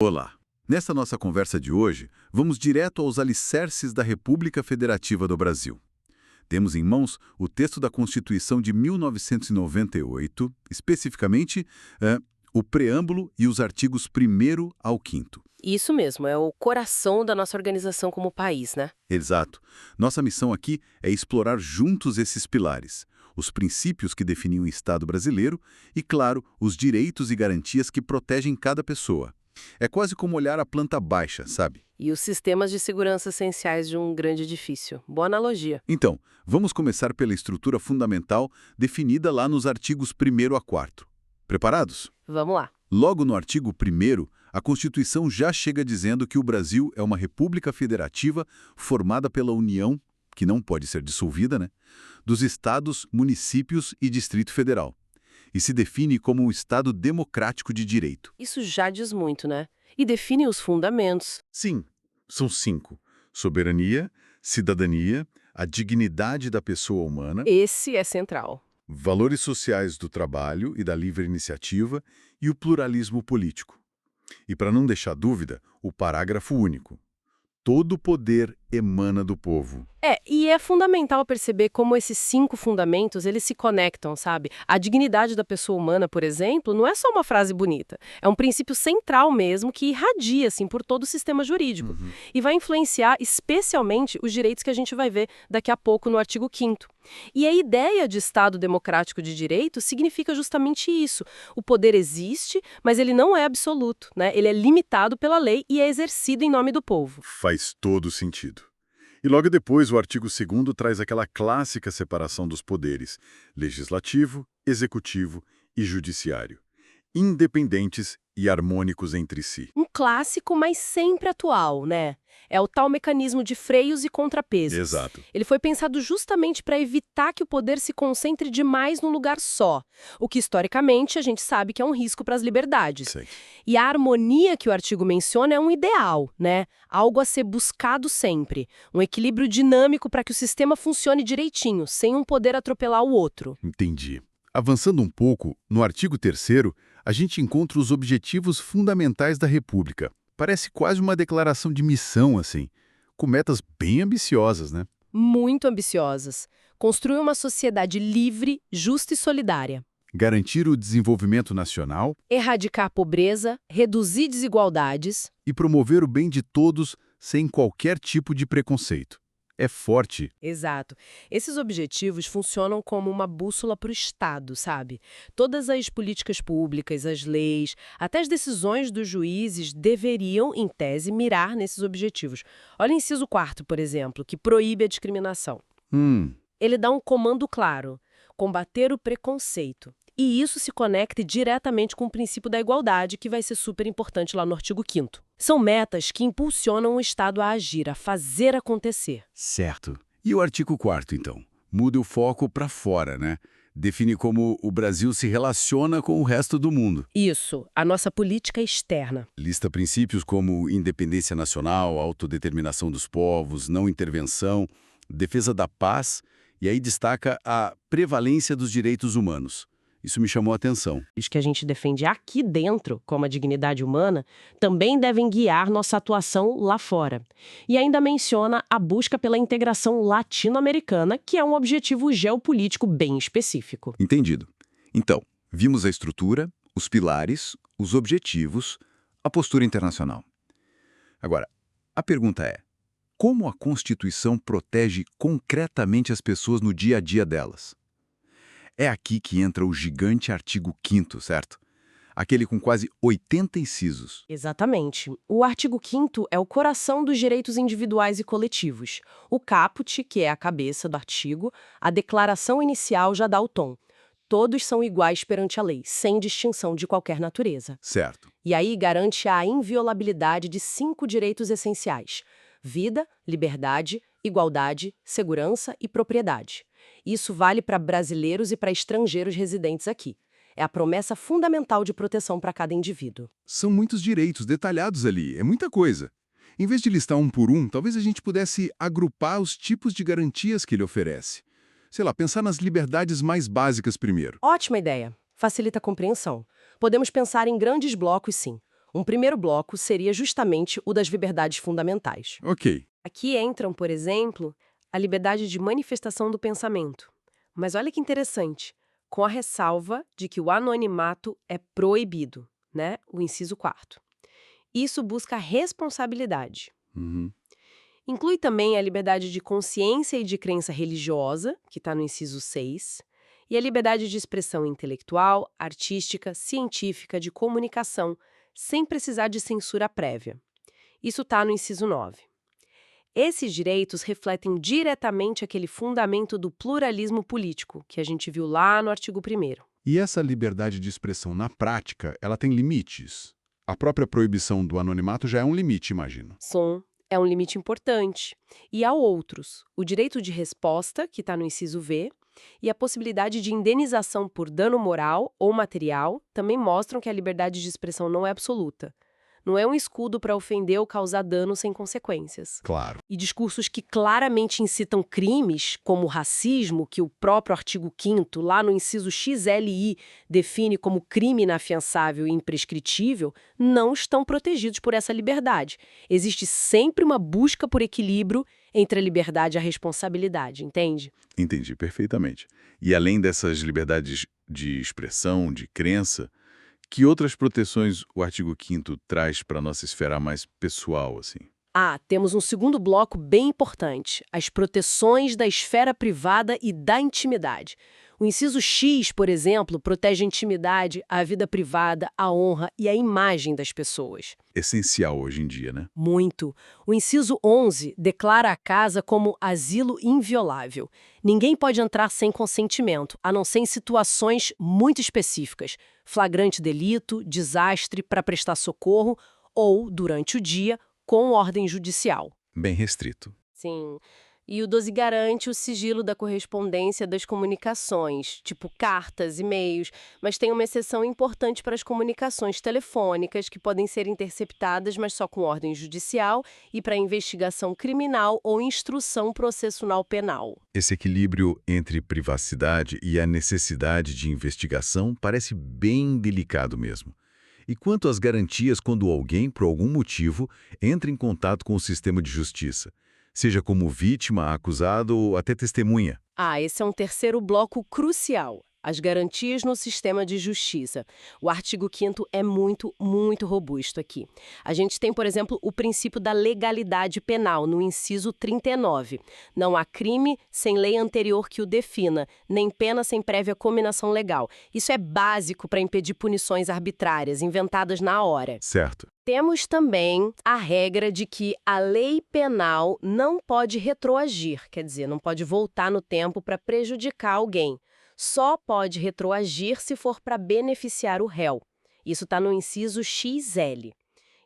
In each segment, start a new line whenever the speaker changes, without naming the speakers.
Olá! Nesta nossa conversa de hoje, vamos direto aos alicerces da República Federativa do Brasil. Temos em mãos o texto da Constituição de 1998, especificamente o preâmbulo e os artigos 1º ao 5º.
Isso mesmo, é o coração da nossa organização como país, né?
Exato. Nossa missão aqui é explorar juntos esses pilares, os princípios que definem o Estado brasileiro e, claro, os direitos e garantias que protegem cada pessoa. É quase como olhar a planta baixa, sabe?
E os sistemas de segurança essenciais de um grande edifício. Boa analogia.
Então, vamos começar pela estrutura fundamental definida lá nos artigos 1º a 4º. Preparados?
Vamos lá.
Logo no artigo 1º, a Constituição já chega dizendo que o Brasil é uma república federativa formada pela União, que não pode ser dissolvida, né? Dos estados, municípios e Distrito Federal. E se define como um Estado democrático de direito.
Isso já diz muito, né? E define os fundamentos.
Sim, são 5. Soberania, cidadania, a dignidade da pessoa humana,
Esse é central.
valores sociais do trabalho e da livre iniciativa e o pluralismo político. E para não deixar dúvida, o parágrafo único. Todo poder emana do povo.
E é fundamental perceber como esses 5 fundamentos, eles se conectam, sabe? A dignidade da pessoa humana, por exemplo, não é só uma frase bonita. É um princípio central mesmo que irradia, assim, por todo o sistema jurídico. E vai influenciar especialmente os direitos que a gente vai ver daqui a pouco no artigo 5º. E a ideia de Estado democrático de direito significa justamente isso. O poder existe, mas ele não é absoluto, né? Ele é limitado pela lei e é exercido em nome do povo.
Faz todo sentido. E logo depois, o artigo 2º traz aquela clássica separação dos poderes, legislativo, executivo e judiciário, independentes e harmônicos entre si.
Um clássico, mas sempre atual, né? É o tal mecanismo de freios e contrapesos.
Exato.
Ele foi pensado justamente para evitar que o poder se concentre demais num lugar só, o que historicamente a gente sabe que é um risco para as liberdades.
Sei.
E a harmonia que o artigo menciona é um ideal, né? Algo a ser buscado sempre. Um equilíbrio dinâmico para que o sistema funcione direitinho, sem um poder atropelar o outro.
Entendi. Avançando um pouco, no artigo 3º, a gente encontra os objetivos fundamentais da República. Parece quase uma declaração de missão, assim, com metas bem ambiciosas, né?
Muito ambiciosas. Construir uma sociedade livre, justa e solidária.
Garantir o desenvolvimento nacional
Erradicar a pobreza, reduzir desigualdades.
e promover o bem de todos sem qualquer tipo de preconceito. É forte.
Exato. Esses objetivos funcionam como uma bússola para o Estado, sabe? Todas as políticas públicas, as leis, até as decisões dos juízes deveriam, em tese, mirar nesses objetivos. Olha o inciso 4º, por exemplo, que proíbe a discriminação. Ele dá um comando claro: combater o preconceito. E isso se conecta diretamente com o princípio da igualdade, que vai ser super importante lá no artigo 5º. São metas que impulsionam o Estado a agir, a fazer acontecer.
Certo. E o artigo 4º, então? Muda o foco para fora, né? Define como o Brasil se relaciona com o resto do mundo.
Isso, a nossa política externa.
Lista princípios como independência nacional, autodeterminação dos povos, não intervenção, defesa da paz, e aí destaca a prevalência dos direitos humanos. Isso me chamou a atenção.
Os que a gente defende aqui dentro, como a dignidade humana, também devem guiar nossa atuação lá fora. E ainda menciona a busca pela integração latino-americana, que é um objetivo geopolítico bem específico.
Entendido. Então, vimos a estrutura, os pilares, os objetivos, a postura internacional. Agora, a pergunta é: como a Constituição protege concretamente as pessoas no dia a dia delas? É aqui que entra o gigante artigo 5º, certo? Aquele com quase 80 incisos.
Exatamente. O artigo 5º é o coração dos direitos individuais e coletivos. O caput, que é a cabeça do artigo, a declaração inicial já dá o tom. Todos são iguais perante a lei, sem distinção de qualquer natureza.
Certo.
E aí garante a inviolabilidade de 5 direitos essenciais: vida, liberdade, igualdade, segurança e propriedade. Isso vale para brasileiros e para estrangeiros residentes aqui. É a promessa fundamental de proteção para cada indivíduo.
São muitos direitos detalhados ali, é muita coisa. Em vez de listar um por um, talvez a gente pudesse agrupar os tipos de garantias que ele oferece. Sei lá, pensar nas liberdades mais básicas primeiro.
Ótima ideia. Facilita a compreensão. Podemos pensar em grandes blocos, sim. Um primeiro bloco seria justamente o das liberdades fundamentais.
Ok.
Aqui entram, por exemplo, a liberdade de manifestação do pensamento. Mas olha que interessante, com a ressalva de que o anonimato é proibido, né? O inciso 4º. Isso busca responsabilidade.
Uhum.
Inclui também a liberdade de consciência e de crença religiosa, que está no inciso 6, e a liberdade de expressão intelectual, artística, científica, de comunicação, sem precisar de censura prévia. Isso está no inciso 9. Esses direitos refletem diretamente aquele fundamento do pluralismo político, que a gente viu lá no artigo 1º.
E essa liberdade de expressão, na prática, ela tem limites. A própria proibição do anonimato já é um limite, imagino.
É um limite importante. E há outros, o direito de resposta, que está no inciso V, e a possibilidade de indenização por dano moral ou material também mostram que a liberdade de expressão não é absoluta. Não é um escudo para ofender ou causar dano sem consequências.
Claro.
E discursos que claramente incitam crimes, como o racismo, que o próprio artigo 5º, lá no inciso XLI, define como crime inafiançável e imprescritível, não estão protegidos por essa liberdade. Existe sempre uma busca por equilíbrio entre a liberdade e a responsabilidade, entende?
Entendi perfeitamente. E além dessas liberdades de expressão, de crença, que outras proteções o artigo 5º traz para a nossa esfera mais pessoal, assim?
Temos um segundo bloco bem importante, as proteções da esfera privada e da intimidade. O inciso X, por exemplo, protege a intimidade, a vida privada, a honra e a imagem das pessoas.
Essencial hoje em dia, né?
Muito. O inciso 11 declara a casa como asilo inviolável. Ninguém pode entrar sem consentimento, a não ser em situações muito específicas. Flagrante delito, desastre para prestar socorro ou, durante o dia, com ordem judicial.
Bem restrito.
Sim. E o 12 garante o sigilo da correspondência das comunicações, tipo cartas, e-mails, mas tem uma exceção importante para as comunicações telefônicas, que podem ser interceptadas, mas só com ordem judicial, e para investigação criminal ou instrução processual penal.
Esse equilíbrio entre privacidade e a necessidade de investigação parece bem delicado mesmo. E quanto às garantias quando alguém, por algum motivo, entra em contato com o sistema de justiça? Seja como vítima, acusado ou até testemunha.
Esse é um terceiro bloco crucial, as garantias no sistema de justiça. O artigo 5º é muito, muito robusto aqui. A gente tem, por exemplo, o princípio da legalidade penal, no inciso 39. Não há crime sem lei anterior que o defina, nem pena sem prévia cominação legal. Isso é básico para impedir punições arbitrárias, inventadas na hora.
Certo.
Temos também a regra de que a lei penal não pode retroagir, quer dizer, não pode voltar no tempo para prejudicar alguém. Só pode retroagir se for para beneficiar o réu. Isso está no inciso XL.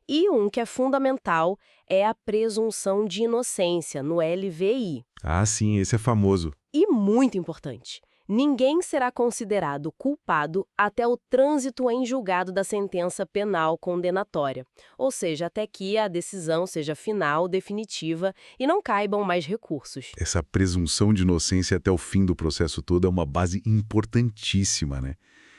E um que é fundamental é a presunção de inocência, no LVI.
Sim, esse é famoso.
E muito importante. Ninguém será considerado culpado até o trânsito em julgado da sentença penal condenatória, ou seja, até que a decisão seja final, definitiva e não caibam mais recursos.
Essa presunção de inocência até o fim do processo todo é uma base importantíssima, né?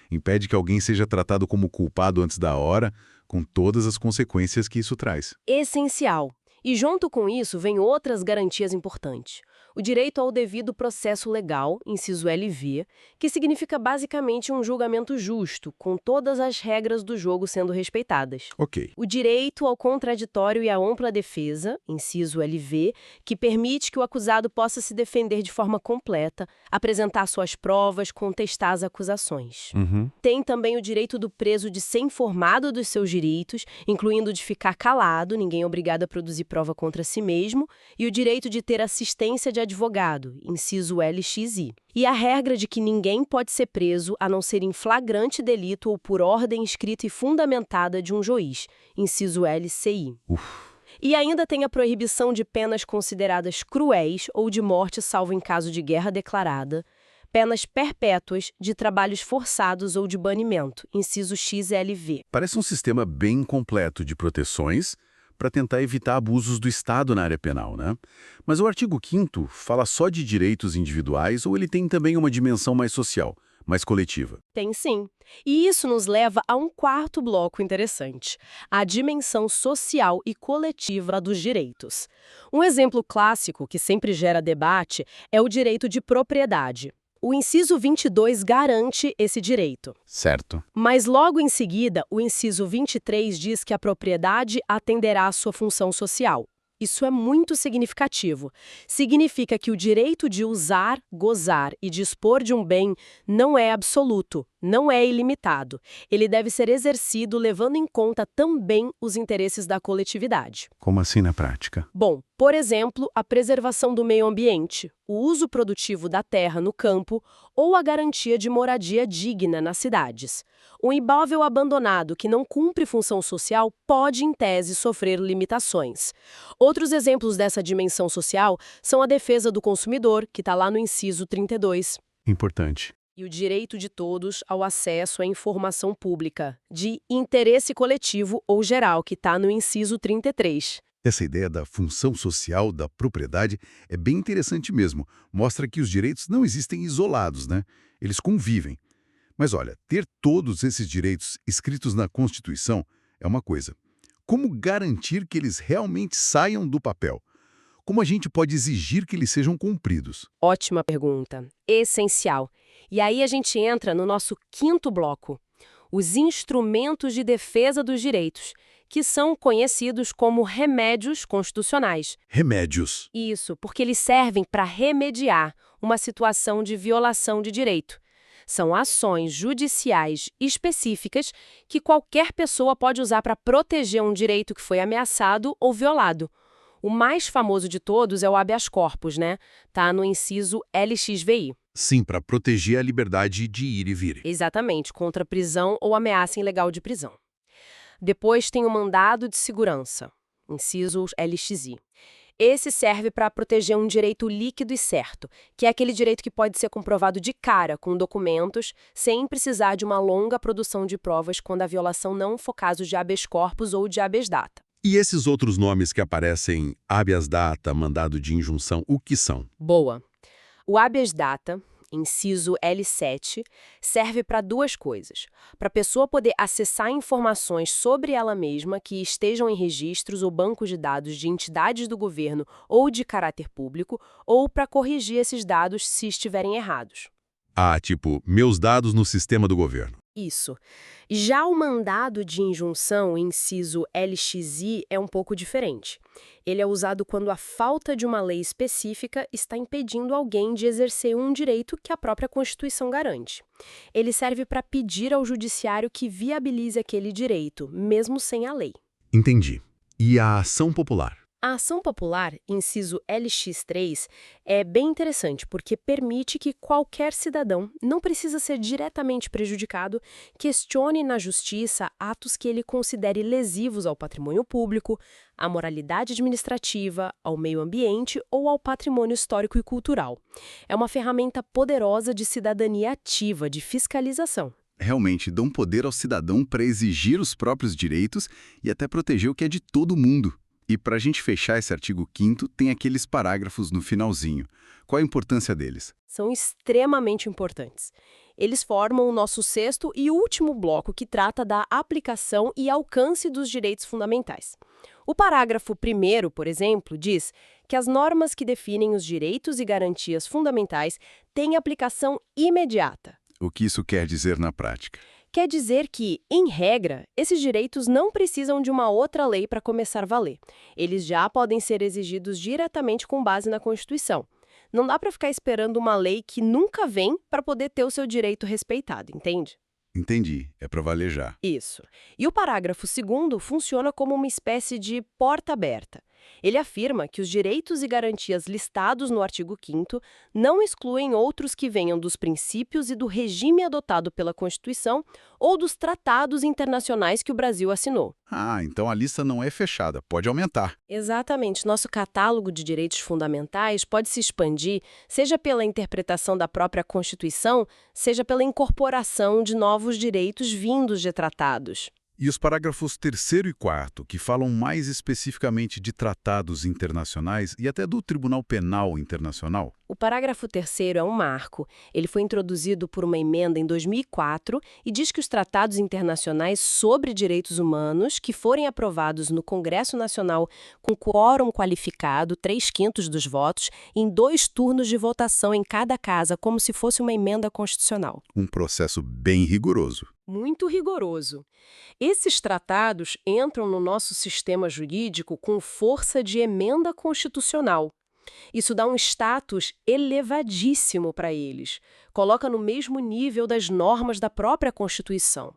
Impede que alguém seja tratado como culpado antes da hora, com todas as consequências que isso traz.
Essencial. E junto com isso vem outras garantias importantes. O direito ao devido processo legal, inciso LV, que significa basicamente um julgamento justo, com todas as regras do jogo sendo respeitadas.
Ok.
O direito ao contraditório e à ampla defesa, inciso LV, que permite que o acusado possa se defender de forma completa, apresentar suas provas, contestar as acusações. Tem também o direito do preso de ser informado dos seus direitos, incluindo de ficar calado, ninguém é obrigado a produzir prova contra si mesmo, e o direito de ter assistência de advogado, inciso LXI. E a regra de que ninguém pode ser preso a não ser em flagrante delito ou por ordem escrita e fundamentada de um juiz, inciso LCI. E ainda tem a proibição de penas consideradas cruéis ou de morte salvo em caso de guerra declarada, penas perpétuas de trabalhos forçados ou de banimento, inciso XLV.
Parece um sistema bem completo de proteções para tentar evitar abusos do Estado na área penal, né? Mas o artigo 5º fala só de direitos individuais ou ele tem também uma dimensão mais social, mais coletiva.
Tem sim. E isso nos leva a um quarto bloco interessante, a dimensão social e coletiva dos direitos. Um exemplo clássico que sempre gera debate é o direito de propriedade. O inciso 22 garante esse direito.
Certo.
Mas logo em seguida, o inciso 23 diz que a propriedade atenderá à sua função social. Isso é muito significativo. Significa que o direito de usar, gozar e dispor de um bem não é absoluto, não é ilimitado. Ele deve ser exercido levando em conta também os interesses da coletividade.
Como assim na prática?
Bom, por exemplo, a preservação do meio ambiente, o uso produtivo da terra no campo ou a garantia de moradia digna nas cidades. Um imóvel abandonado que não cumpre função social pode, em tese, sofrer limitações. Outros exemplos dessa dimensão social são a defesa do consumidor, que está lá no inciso 32.
Importante.
E o direito de todos ao acesso à informação pública, de interesse coletivo ou geral, que está no inciso 33.
Essa ideia da função social da propriedade é bem interessante mesmo. Mostra que os direitos não existem isolados, né? Eles convivem. Mas olha, ter todos esses direitos escritos na Constituição é uma coisa. Como garantir que eles realmente saiam do papel? Como a gente pode exigir que eles sejam cumpridos?
Ótima pergunta. Essencial. E aí a gente entra no nosso quinto bloco, os instrumentos de defesa dos direitos, que são conhecidos como remédios constitucionais.
Remédios.
Isso, porque eles servem para remediar uma situação de violação de direito. São ações judiciais específicas que qualquer pessoa pode usar para proteger um direito que foi ameaçado ou violado. O mais famoso de todos é o habeas corpus, né? Tá no inciso LXVI.
Sim, para proteger a liberdade de ir e vir.
Exatamente, contra prisão ou ameaça ilegal de prisão. Depois tem o mandado de segurança, inciso LXI. Esse serve para proteger um direito líquido e certo, que é aquele direito que pode ser comprovado de cara, com documentos, sem precisar de uma longa produção de provas quando a violação não for caso de habeas corpus ou de habeas data.
E esses outros nomes que aparecem, habeas data, mandado de injunção, o que são?
Boa. O habeas data, inciso L7, serve para duas coisas. Para a pessoa poder acessar informações sobre ela mesma que estejam em registros ou bancos de dados de entidades do governo ou de caráter público, ou para corrigir esses dados se estiverem errados.
Ah, tipo, meus dados no sistema do governo.
Isso. Já o mandado de injunção, inciso LXI, é um pouco diferente. Ele é usado quando a falta de uma lei específica está impedindo alguém de exercer um direito que a própria Constituição garante. Ele serve para pedir ao judiciário que viabilize aquele direito, mesmo sem a lei.
Entendi. E a ação popular?
A ação popular, inciso LX3, é bem interessante porque permite que qualquer cidadão, não precisa ser diretamente prejudicado, questione na justiça atos que ele considere lesivos ao patrimônio público, à moralidade administrativa, ao meio ambiente ou ao patrimônio histórico e cultural. É uma ferramenta poderosa de cidadania ativa, de fiscalização.
Realmente dão poder ao cidadão para exigir os próprios direitos e até proteger o que é de todo mundo. E para a gente fechar esse artigo 5º, tem aqueles parágrafos no finalzinho. Qual a importância deles?
São extremamente importantes. Eles formam o nosso sexto e último bloco que trata da aplicação e alcance dos direitos fundamentais. O parágrafo 1º, por exemplo, diz que as normas que definem os direitos e garantias fundamentais têm aplicação imediata.
O que isso quer dizer na prática?
Quer dizer que, em regra, esses direitos não precisam de uma outra lei para começar a valer. Eles já podem ser exigidos diretamente com base na Constituição. Não dá para ficar esperando uma lei que nunca vem para poder ter o seu direito respeitado, entende?
Entendi, é para valer já.
Isso. E o parágrafo 2º funciona como uma espécie de porta aberta. Ele afirma que os direitos e garantias listados no artigo 5º não excluem outros que venham dos princípios e do regime adotado pela Constituição ou dos tratados internacionais que o Brasil assinou.
Ah, então a lista não é fechada, pode aumentar.
Exatamente. Nosso catálogo de direitos fundamentais pode se expandir, seja pela interpretação da própria Constituição, seja pela incorporação de novos direitos vindos de tratados.
E os parágrafos 3º e 4º, que falam mais especificamente de tratados internacionais e até do Tribunal Penal Internacional?
O parágrafo 3º é um marco. Ele foi introduzido por uma emenda em 2004 e diz que os tratados internacionais sobre direitos humanos que forem aprovados no Congresso Nacional com quórum qualificado, 3/5 dos votos, em 2 turnos de votação em cada casa, como se fosse uma emenda constitucional.
Um processo bem rigoroso.
Muito rigoroso. Esses tratados entram no nosso sistema jurídico com força de emenda constitucional. Isso dá um status elevadíssimo para eles, coloca no mesmo nível das normas da própria Constituição.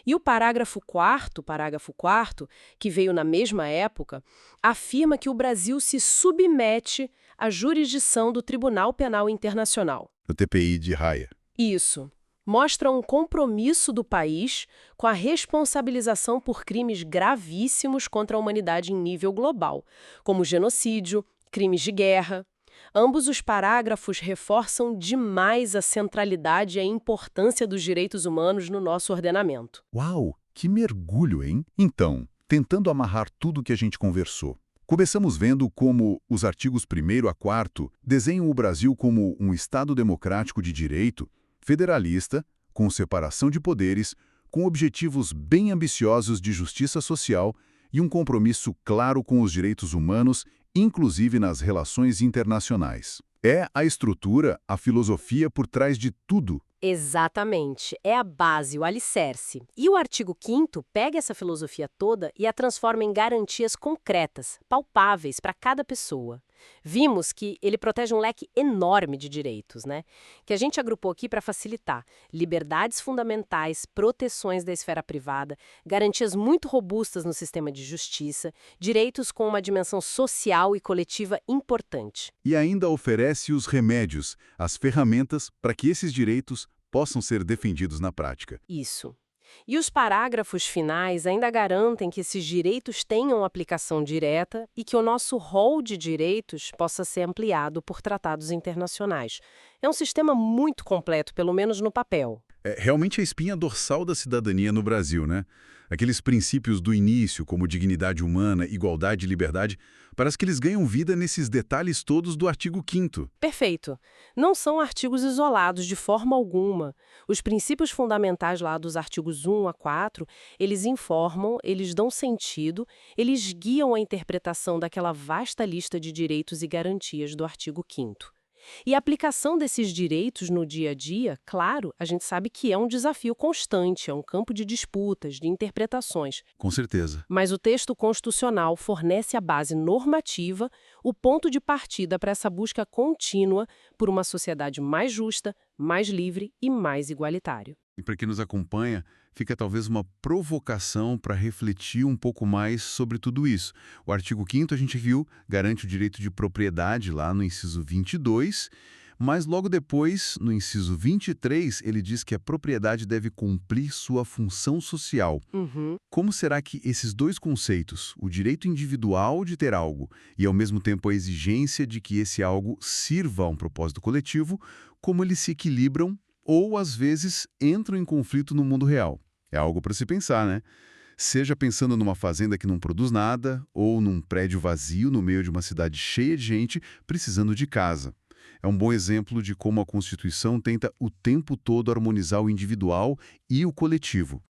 E o parágrafo 4º, que veio na mesma época, afirma que o Brasil se submete à jurisdição do Tribunal Penal Internacional.
O TPI de Haia.
Isso. Mostra um compromisso do país com a responsabilização por crimes gravíssimos contra a humanidade em nível global, como genocídio, crimes de guerra. Ambos os parágrafos reforçam demais a centralidade e a importância dos direitos humanos no nosso ordenamento.
Uau, que mergulho, hein? Então, tentando amarrar tudo o que a gente conversou, começamos vendo como os artigos 1º a 4º desenham o Brasil como um Estado democrático de direito, federalista, com separação de poderes, com objetivos bem ambiciosos de justiça social e um compromisso claro com os direitos humanos, inclusive nas relações internacionais. É a estrutura, a filosofia por trás de tudo.
Exatamente. É a base, o alicerce. E o artigo 5º pega essa filosofia toda e a transforma em garantias concretas, palpáveis para cada pessoa. Vimos que ele protege um leque enorme de direitos, né? Que a gente agrupou aqui para facilitar. Liberdades fundamentais, proteções da esfera privada, garantias muito robustas no sistema de justiça, direitos com uma dimensão social e coletiva importante.
E ainda oferece os remédios, as ferramentas para que esses direitos possam ser defendidos na prática.
Isso. E os parágrafos finais ainda garantem que esses direitos tenham aplicação direta e que o nosso rol de direitos possa ser ampliado por tratados internacionais. É um sistema muito completo, pelo menos no papel.
É realmente a espinha dorsal da cidadania no Brasil, né? Aqueles princípios do início, como dignidade humana, igualdade e liberdade, parece que eles ganham vida nesses detalhes todos do artigo 5º.
Perfeito. Não são artigos isolados de forma alguma. Os princípios fundamentais lá dos artigos 1 a 4, eles informam, eles dão sentido, eles guiam a interpretação daquela vasta lista de direitos e garantias do artigo 5º. E a aplicação desses direitos no dia a dia, claro, a gente sabe que é um desafio constante, é um campo de disputas, de interpretações.
Com certeza.
Mas o texto constitucional fornece a base normativa, o ponto de partida para essa busca contínua por uma sociedade mais justa, mais livre e mais igualitária.
E para quem nos acompanha, fica talvez uma provocação para refletir um pouco mais sobre tudo isso. O artigo 5º, a gente viu, garante o direito de propriedade lá no inciso 22, mas logo depois, no inciso 23, ele diz que a propriedade deve cumprir sua função social. Como será que esses dois conceitos, o direito individual de ter algo e, ao mesmo tempo, a exigência de que esse algo sirva a um propósito coletivo, como eles se equilibram ou, às vezes, entram em conflito no mundo real? É algo para se pensar, né? Seja pensando numa fazenda que não produz nada ou num prédio vazio no meio de uma cidade cheia de gente precisando de casa. É um bom exemplo de como a Constituição tenta o tempo todo harmonizar o individual e o coletivo.